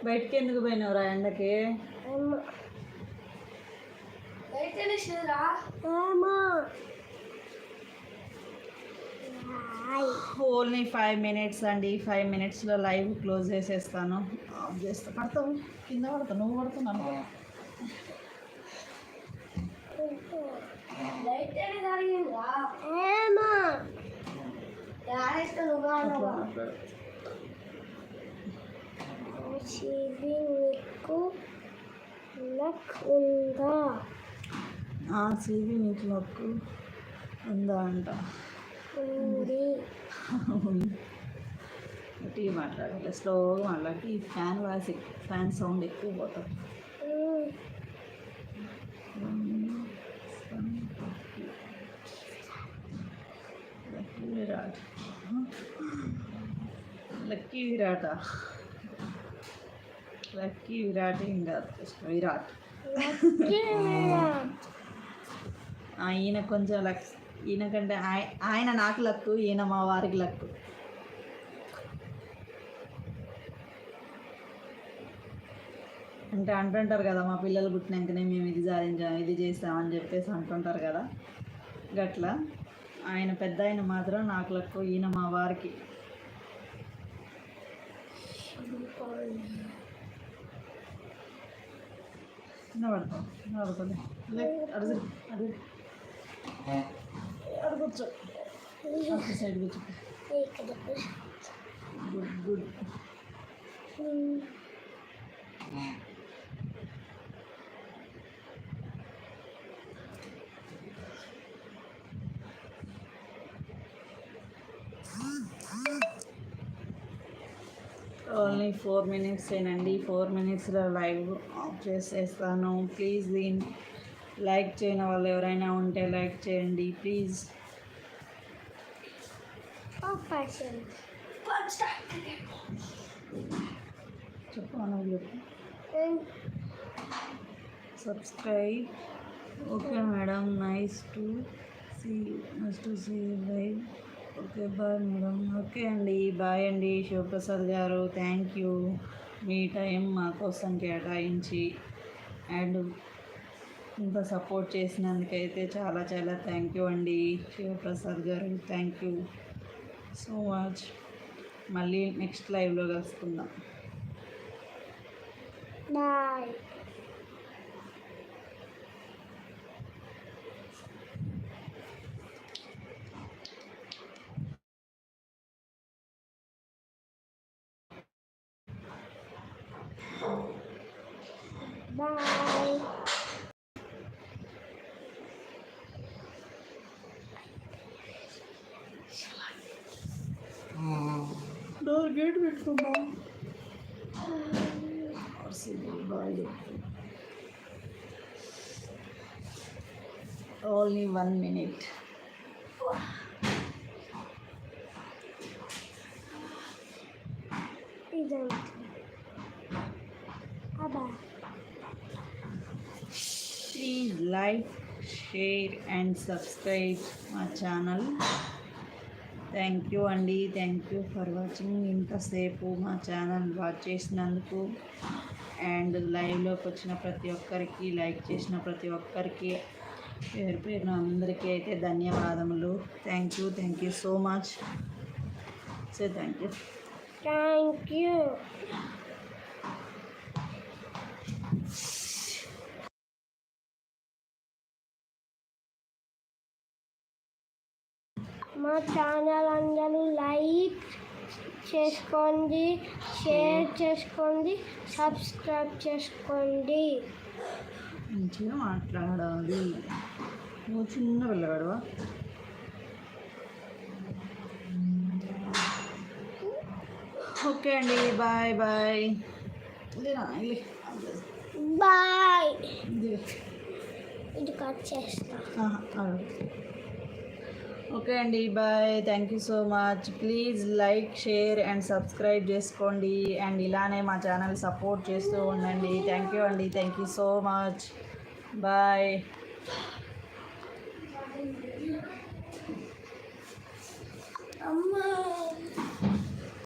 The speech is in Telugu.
బయటికి ఎందుకు పోయినావురా ఎండకి? ఓన్లీ 5 minutes అండి. 5 minutesలో లైవ్ క్లోజ్ చేసేస్తాను. ఆఫ్ చేస్తా. పడతావు, కింద పడతావు, నువ్వు పడుతున్నాను. సివి నీకు లక్ ఉందా అంట. టీ మాట్లాడాలి, స్లోగా మాట్లాడి. ఈ ఫ్యాన్ వాయిస్, ఫ్యాన్ సౌండ్ ఎక్కువ పోతుంది. విరాట్, లక్కీ విరాట, లక్కీ విరాట్ ఇంకా విరాట్. ఈయన కొంచెం లక్, ఈయన కంటే ఆయన నాకు లక్కు, ఈయన మా వారికి లక్కు. అంటే అంటుంటారు కదా, మా పిల్లలు పుట్టినాకనే మేము ఇది సాధించాం, ఇది చేస్తామని చెప్పేసి అంటుంటారు కదా, గట్లా ఆయన పెద్ద ఆయన మాత్రం నాకు లక్కు, ఈయన మా వారికి. వినబడతాం, వినబడుతుంది. అడుగు అడుగు అడుగుచ్చు, అటు సైడ్ కూర్చో. Good good. ఓన్లీ 4 minutes ఏనండి. 4 minutesలో లైవ్ ఆఫ్ చేసేస్తాను. ప్లీజ్ లైక్ చేయని వాళ్ళు ఎవరైనా ఉంటే లైక్ చేయండి ప్లీజ్. చెప్పు అనవు, subscribe. Okay madam, nice to see live. Okay bye madam. Okay అండి, బాయ్ అండి. శివప్రసాద్ గారు, థ్యాంక్ యూ మీ టైం మా కోసం కేటాయించి అండ్ ఇంత సపోర్ట్ చేసినందుకైతే చాలా చాలా థ్యాంక్ యూ అండి శివప్రసాద్ గారు. Thank you so much. మళ్ళీ నెక్స్ట్ లైవ్లో కలుసుకుందాం. బాయ్. Bye. Door gate పెట్టుకున్నా. Only 1 minute. Please like, share and subscribe my channel. Thank you అండి, థ్యాంక్ యూ ఫర్ వాచింగ్. ఇంతసేపు మా ఛానల్ వాచ్ చేసినందుకు అండ్ లైవ్లోకి వచ్చిన ప్రతి ఒక్కరికి, లైక్ చేసిన ప్రతి ఒక్కరికి పేరు పేరున అందరికీ అయితే ధన్యవాదములు. Thank you so much. Say thank you. మా ఛానల్ అందరూ లైక్ చేసుకోండి, షేర్ చేసుకోండి, సబ్స్క్రైబ్ చేసుకోండి. మంచిగా మాట్లాడాలి. నువ్వు చిన్న వెళ్ళగడవా? ఓకే అండి, బాయ్ బాయ్ బాయ్. ఇది కట్ చేస్తా. ఓకే అండి, bye. Thank you so much. Please like, share and subscribe చేసుకోండి అండ్ ఇలానే మా ఛానల్ సపోర్ట్ చేస్తూ ఉండండి. థ్యాంక్ యూ అండి, thank you so much. Bye. అమ్మా.